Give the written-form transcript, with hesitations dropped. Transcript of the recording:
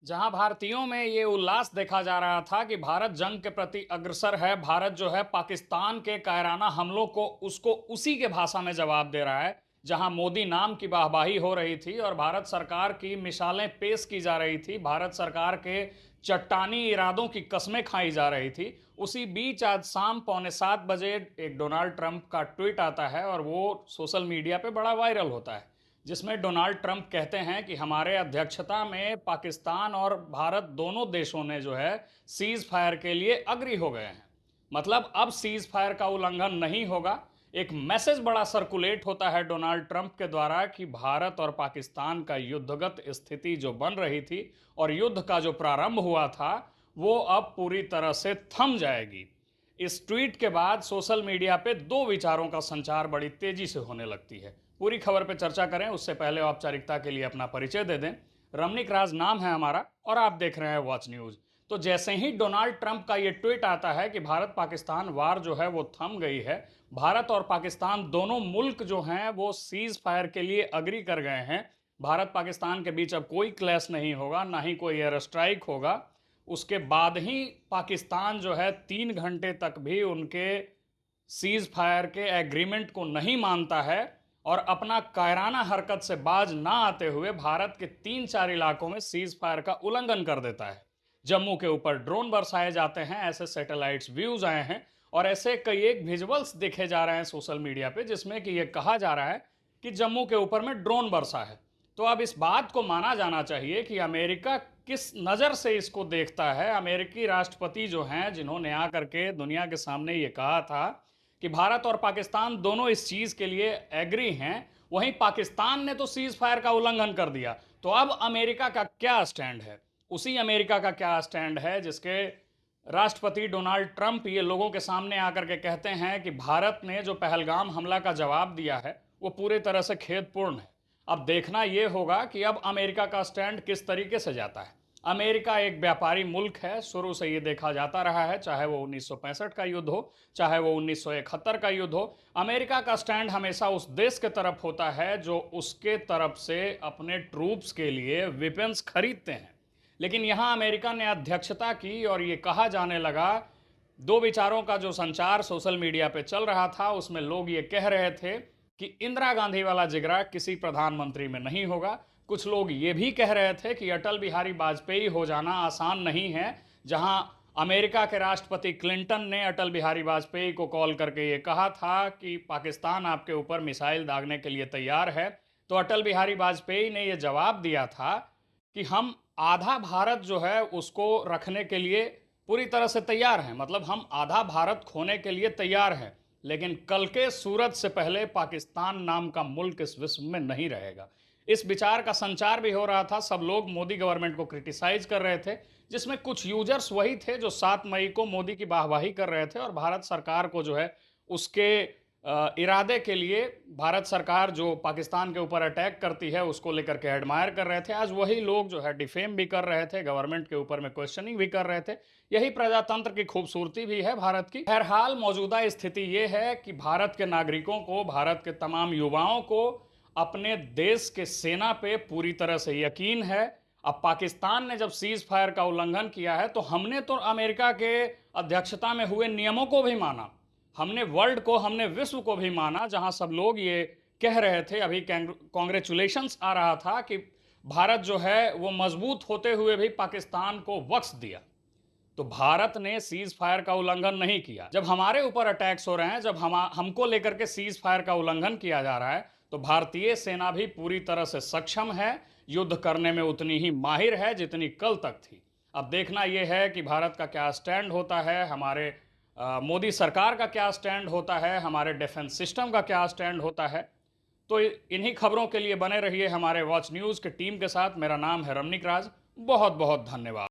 जहां भारतीयों में ये उल्लास देखा जा रहा था कि भारत जंग के प्रति अग्रसर है, भारत जो है पाकिस्तान के कायराना हमलों को उसको उसी के भाषा में जवाब दे रहा है। जहां मोदी नाम की वाहवाही हो रही थी और भारत सरकार की मिसालें पेश की जा रही थी, भारत सरकार के चट्टानी इरादों की कस्में खाई जा रही थी, उसी बीच आज शाम 6:45 बजे एक डोनाल्ड ट्रंप का ट्वीट आता है और वो सोशल मीडिया पे बड़ा वायरल होता है, जिसमें डोनाल्ड ट्रंप कहते हैं कि हमारे अध्यक्षता में पाकिस्तान और भारत दोनों देशों ने जो है सीज फायर के लिए अग्री हो गए हैं। मतलब अब सीज फायर का उल्लंघन नहीं होगा। एक मैसेज बड़ा सर्कुलेट होता है डोनाल्ड ट्रंप के द्वारा कि भारत और पाकिस्तान का युद्धगत स्थिति जो बन रही थी और युद्ध का जो प्रारंभ हुआ था वो अब पूरी तरह से थम जाएगी। इस ट्वीट के बाद सोशल मीडिया पे दो विचारों का संचार बड़ी तेजी से होने लगती है। पूरी खबर पे चर्चा करें उससे पहले औपचारिकता के लिए अपना परिचय दे दें। रमनिक राज नाम है हमारा और आप देख रहे हैं वॉच न्यूज। तो जैसे ही डोनाल्ड ट्रंप का ये ट्वीट आता है कि भारत पाकिस्तान वार जो है वो थम गई है, भारत और पाकिस्तान दोनों मुल्क जो हैं वो सीज फायर के लिए अग्री कर गए हैं, भारत पाकिस्तान के बीच अब कोई क्लैश नहीं होगा, ना ही कोई एयर स्ट्राइक होगा, उसके बाद ही पाकिस्तान जो है 3 घंटे तक भी उनके सीज फायर के एग्रीमेंट को नहीं मानता है और अपना कायराना हरकत से बाज ना आते हुए भारत के 3-4 इलाकों में सीज फायर का उल्लंघन कर देता है। जम्मू के ऊपर ड्रोन बरसाए जाते हैं, ऐसे सैटेलाइट्स व्यूज आए हैं और ऐसे कई एक विजुअल्स देखे जा रहे हैं सोशल मीडिया पे जिसमें कि ये कहा जा रहा है कि जम्मू के ऊपर में ड्रोन बरसा है। तो अब इस बात को माना जाना चाहिए कि अमेरिका किस नज़र से इसको देखता है। अमेरिकी राष्ट्रपति जो हैं, जिन्होंने आकर के दुनिया के सामने ये कहा था कि भारत और पाकिस्तान दोनों इस चीज़ के लिए एग्री हैं, वहीं पाकिस्तान ने तो सीज फायर का उल्लंघन कर दिया। तो अब अमेरिका का क्या स्टैंड है? उसी अमेरिका का क्या स्टैंड है जिसके राष्ट्रपति डोनाल्ड ट्रंप ये लोगों के सामने आकर के कहते हैं कि भारत ने जो पहलगाम हमला का जवाब दिया है वो पूरी तरह से खेदपूर्ण है। अब देखना ये होगा कि अब अमेरिका का स्टैंड किस तरीके से जाता है। अमेरिका एक व्यापारी मुल्क है, शुरू से ये देखा जाता रहा है, चाहे वो 1965 का युद्ध हो, चाहे वो 1971 का युद्ध हो। अमेरिका का स्टैंड हमेशा उस देश के तरफ होता है जो उसके तरफ से अपने ट्रूप्स के लिए वेपन्स खरीदते हैं। लेकिन यहाँ अमेरिका ने अध्यक्षता की और ये कहा जाने लगा, दो विचारों का जो संचार सोशल मीडिया पे चल रहा था उसमें लोग ये कह रहे थे कि इंदिरा गांधी वाला जिगरा किसी प्रधानमंत्री में नहीं होगा। कुछ लोग ये भी कह रहे थे कि अटल बिहारी वाजपेयी हो जाना आसान नहीं है। जहां अमेरिका के राष्ट्रपति क्लिंटन ने अटल बिहारी वाजपेयी को कॉल करके ये कहा था कि पाकिस्तान आपके ऊपर मिसाइल दागने के लिए तैयार है, तो अटल बिहारी वाजपेयी ने यह जवाब दिया था कि हम आधा भारत जो है उसको रखने के लिए पूरी तरह से तैयार हैं, मतलब हम आधा भारत खोने के लिए तैयार हैं, लेकिन कल के सूरज से पहले पाकिस्तान नाम का मुल्क इस विश्व में नहीं रहेगा। इस विचार का संचार भी हो रहा था। सब लोग मोदी गवर्नमेंट को क्रिटिसाइज कर रहे थे, जिसमें कुछ यूजर्स वही थे जो 7 मई को मोदी की वाहवाही कर रहे थे और भारत सरकार को जो है उसके इरादे के लिए, भारत सरकार जो पाकिस्तान के ऊपर अटैक करती है उसको लेकर के एडमायर कर रहे थे। आज वही लोग जो है डिफेम भी कर रहे थे, गवर्नमेंट के ऊपर में क्वेश्चनिंग भी कर रहे थे। यही प्रजातंत्र की खूबसूरती भी है भारत की। बहरहाल मौजूदा स्थिति ये है कि भारत के नागरिकों को, भारत के तमाम युवाओं को अपने देश के सेना पे पूरी तरह से यकीन है। अब पाकिस्तान ने जब सीज फायर का उल्लंघन किया है तो हमने तो अमेरिका के अध्यक्षता में हुए नियमों को भी माना, हमने वर्ल्ड को, हमने विश्व को भी माना, जहां सब लोग ये कह रहे थे, अभी कांग्रेचुलेशंस आ रहा था कि भारत जो है वो मजबूत होते हुए भी पाकिस्तान को वक्स दिया। तो भारत ने सीज फायर का उल्लंघन नहीं किया। जब हमारे ऊपर अटैक्स हो रहे हैं, जब हमको लेकर के सीज फायर का उल्लंघन किया जा रहा है, तो भारतीय सेना भी पूरी तरह से सक्षम है, युद्ध करने में उतनी ही माहिर है जितनी कल तक थी। अब देखना यह है कि भारत का क्या स्टैंड होता है, हमारे मोदी सरकार का क्या स्टैंड होता है, हमारे डिफेंस सिस्टम का क्या स्टैंड होता है। तो इन्हीं खबरों के लिए बने रहिए हमारे वॉच न्यूज़ की टीम के साथ। मेरा नाम है रमनिक राज। बहुत बहुत धन्यवाद।